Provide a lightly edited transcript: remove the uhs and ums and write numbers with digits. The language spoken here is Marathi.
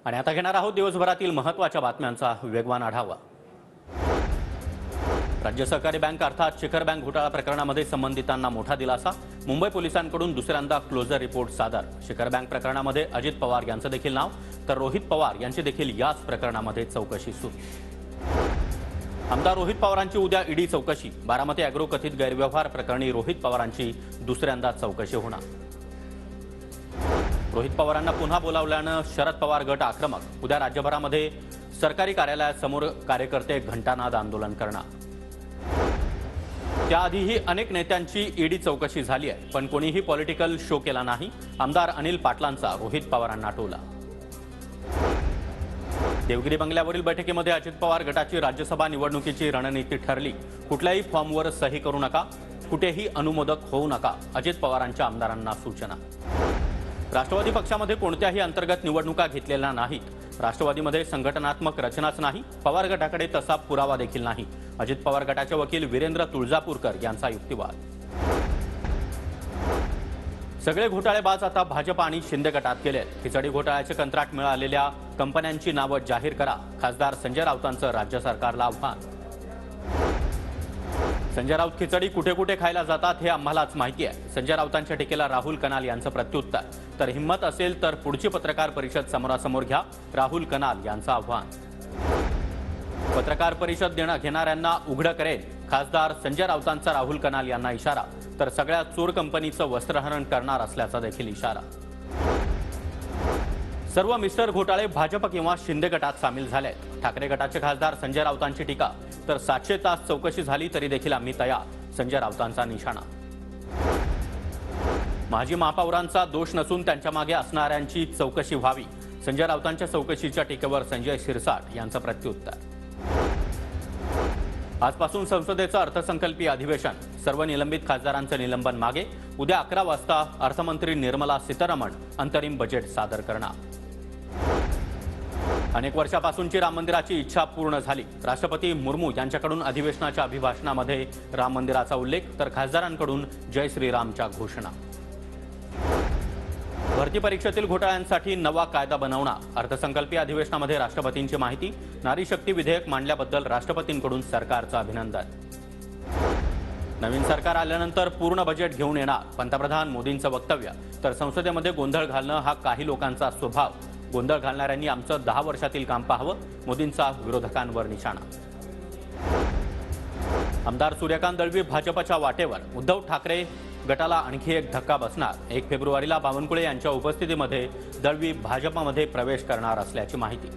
आणि आता घेणार आहोत दिवसभरातील महत्त्वाच्या बातम्यांचा वेगवान आढावा। राज्य सहकारी बँक अर्थात शिखर बँक घोटाळा प्रकरणामध्ये संबंधितांना मोठा दिलासा। मुंबई पोलिसांकडून दुसऱ्यांदा क्लोजर रिपोर्ट सादर। शिखर बँक प्रकरणामध्ये अजित पवार यांचं देखील नाव, तर रोहित पवार यांची देखील याच प्रकरणामध्ये चौकशी सुरू। आमदार रोहित पवारांची उद्या ईडी चौकशी। बारामती अॅग्रो कथित गैरव्यवहार प्रकरणी रोहित पवारांची दुसऱ्यांदा चौकशी होणार। रोहित पवारांना पुन्हा बोलावल्यानं शरद पवार गट आक्रमक। उद्या राज्यभरामध्ये सरकारी कार्यालयासमोर कार्यकर्ते घंटानाद आंदोलन करणार। त्याआधीही अनेक नेत्यांची ईडी चौकशी झाली आहे, पण कोणीही पॉलिटिकल शो केला नाही। आमदार अनिल पाटलांचा रोहित पवारांना टोला। देवगिरी बंगल्यावरील बैठकीमध्ये अजित पवार गटाची राज्यसभा निवडणुकीची रणनीती ठरली। कुठल्याही फॉर्मवर सही करू नका, कुठेही अनुमोदक होऊ नका, अजित पवारांच्या आमदारांना सूचना। राष्ट्रवादी पक्षामध्ये कोणत्याही अंतर्गत निवडणुका घेतलेल्या नाहीत। राष्ट्रवादीमध्ये संघटनात्मक रचनाच नाही, पवार गटाकडे तसा पुरावा देखील नाही। अजित पवार गटाचे वकील वीरेंद्र तुळजापूरकर यांचा युक्तिवाद। सगळे घोटाळेबाज आता भाजप आणि शिंदे गटात गेलेत। खिचडी घोटाळ्याचे कंत्राट मिळालेल्या कंपन्यांची नावं जाहीर करा, खासदार संजय राऊतांचं राज्य सरकारला आव्हान। संजय राऊत खिचडी कुठे कुठे खायला जातात हे आम्हालाच माहिती आहे। संजय राऊतांच्या टीकेला राहुल कनाल यांचं प्रत्युत्तर, तर हिम्मत असेल तर पुढची पत्रकार परिषद समोरासमोर घ्या, राहुल कनाल यांचं आव्हान। पत्रकार परिषद घेणाऱ्यांना उघड करेल, खासदार संजय राऊतांचा राहुल कनाल यांना इशारा, तर सगळ्या चोर कंपनीचं वस्त्रहरण करणार असल्याचा देखील इशारा। सर्व मिस्टर घोटाळे भाजप किंवा शिंदे गटात सामील झालेत। ठाकरे गटाचे खासदार संजय राऊतांची टीका, तर 700 तास चौकशी झाली तरी देखील आम्ही तयार, संजय राऊतांचा निशाणा। माजी महापौरांचा दोष नसून त्यांच्या मागे असणाऱ्यांची चौकशी व्हावी, संजय राऊतांच्या चौकशीच्या टीकेवर संजय शिरसाट यांचं प्रत्युत्तर। आजपासून संसदेचं अर्थसंकल्पीय अधिवेशन। सर्व निलंबित खासदारांचं निलंबन मागे। उद्या 11 वाजता अर्थमंत्री निर्मला सीतारामन अंतरिम बजेट सादर करणार। अनेक वर्षापासूनची राम मंदिराची इच्छा पूर्ण झाली। राष्ट्रपती मुर्मू यांच्याकडून अधिवेशनाच्या अभिभाषणामध्ये राम मंदिराचा उल्लेख, तर खासदारांकडून जय श्रीरामच्या घोषणा। भरती परीक्षेतील घोटाळ्यांसाठी नवा कायदा बनवणार। अर्थसंकल्पीय अधिवेशनामध्ये राष्ट्रपतींची माहिती। नारी शक्ती विधेयक मांडल्याबद्दल राष्ट्रपतींकडून सरकारचं अभिनंदन। नवीन सरकार आल्यानंतर पूर्ण बजेट घेऊन येणार, पंतप्रधान मोदींचं वक्तव्य, तर संसदेमध्ये गोंधळ घालणं हा काही लोकांचा स्वभाव। गोंधळ घालणाऱ्यांनी आमचं 10 वर्षातील काम पाहावं, मोदींचा विरोधकांवर निशाणा। आमदार सूर्यकांत दळवी भाजपच्या वाटेवर। उद्धव ठाकरे गटाला आणखी एक धक्का बसणार। 1 फेब्रुवारीला बावनकुळे यांच्या उपस्थितीमध्ये दळवी भाजपमध्ये प्रवेश करणार असल्याची माहिती।